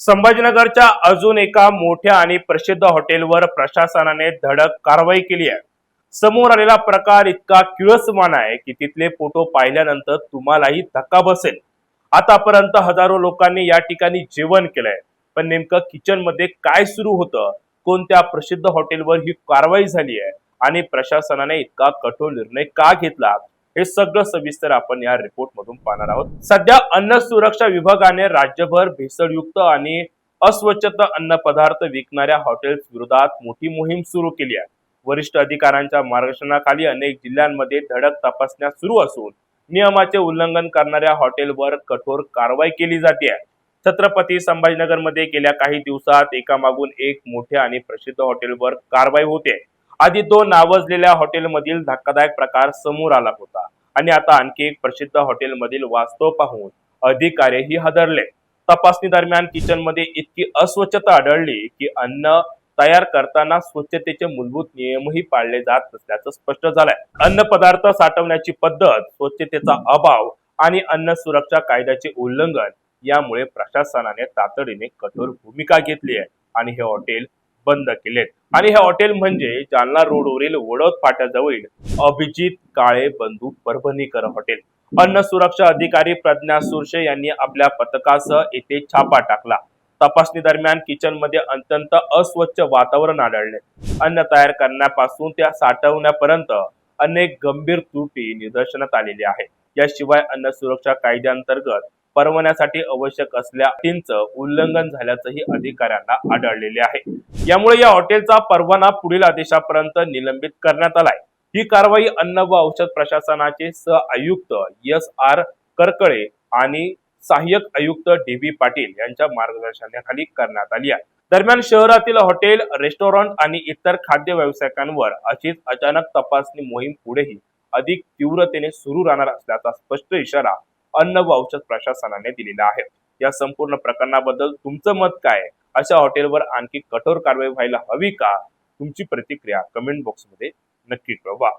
संभाजीनगरच्या अजून एका मोठ्या आणि प्रसिद्ध हॉटेलवर प्रशासनाने धडक कारवाई केली आहे। समोर आलेला प्रकार इतका किळसवाणा आहे की तिथले फोटो पाहिल्यानंतर तुम्हालाही धक्का बसेल। आतापर्यंत हजारो लोकांनी या ठिकाणी जेवण केलंय, पण नेमकं किचन मध्ये काय सुरू होतं, कोणत्या प्रसिद्ध हॉटेलवर ही कारवाई झाली आहे आणि प्रशासनाने इतका कठोर निर्णय का घेतला, हे सगळं सविस्तर आपण या रिपोर्ट मधून पाहणार आहोत। सध्या अन्न सुरक्षा विभागाने राज्यभर भेसळयुक्त आणि अस्वच्छता अन्न पदार्थ विकणाऱ्या हॉटेल्स विरोधात मोठी मोहीम सुरू केली आहे। वरिष्ठ अधिकाऱ्यांच्या मार्गदर्शनाखाली अनेक जिल्ह्यांमध्ये धडक तपासण्या सुरू असून नियमाचे उल्लंघन करणाऱ्या हॉटेलवर कठोर कारवाई केली जाते आहे। छत्रपती संभाजीनगर मध्ये गेल्या काही दिवसात एकामागून एक मोठ्या आणि प्रसिद्ध हॉटेलवर कारवाई होते। आधी दोन नावाजलेल्या हॉटेलमधील धक्कादायक प्रकार समोर आला होता आणि आता आणखी एक प्रसिद्ध हॉटेलमधील वास्तव पाहून अधिकारीही हादरले। तपासणी दरम्यान किचन मध्ये इतकी अस्वच्छता आढळली की अन्न तयार करताना स्वच्छतेचे मूलभूत नियमही पाळले जात नसल्याचं स्पष्ट झालंय। अन्न पदार्थ साठवण्याची पद्धत, स्वच्छतेचा अभाव आणि अन्न सुरक्षा कायद्याचे उल्लंघन यामुळे प्रशासनाने तातडीने कठोर भूमिका घेतली आहे आणि हे हॉटेल बंद केलेत। आणि हे हॉटेल म्हणजे जालना रोडवरील वडोद फाट्याजवळील अभिजित काळे बंधू परभणीकर हॉटेल। अन्न सुरक्षा अधिकारी प्रज्ञा सुरशे यांनी आपल्या पथकासह येथे छापा टाकला। तपासणी दरम्यान किचन मध्ये अत्यंत अस्वच्छ वातावरण आढळले। अन्न तयार करण्यापासून त्या साठवण्यापर्यंत अनेक गंभीर त्रुटी निदर्शनात आलेल्या आहेत। याशिवाय अन्न सुरक्षा कायद्याअंतर्गत परवान्यासाठी आवश्यक असलेल्या अटींचं उल्लंघन झाल्याचंही अधिकाऱ्यांना आढळलेले आहे। यामुळे या हॉटेलचा परवाना पुढील आदेशापर्यंत निलंबित करण्यात आलाय। ही कारवाई अन्न व औषध प्रशासनाचे सह आयुक्त एस.आर. करकळे आणि सहाय्यक आयुक्त डी.बी. पाटील यांच्या मार्गदर्शनाखाली करण्यात आली आहे। दरम्यान शहरातील हॉटेल, रेस्टॉरंट आणि इतर खाद्य व्यावसायिकांवर अशीच अचानक तपासणी मोहीम पुढेही अधिक तीव्रतेने सुरू राहणार असल्याचा स्पष्ट इशारा अन्न व औषध प्रशासनाने दिलेला आहे। या संपूर्ण प्रकरणाबद्दल तुमचं मत काय आहे? अशा हॉटेलवर आणखी कठोर कारवाई व्हायला हवी का? तुमची प्रतिक्रिया कमेंट बॉक्स मध्ये नक्की कळवा।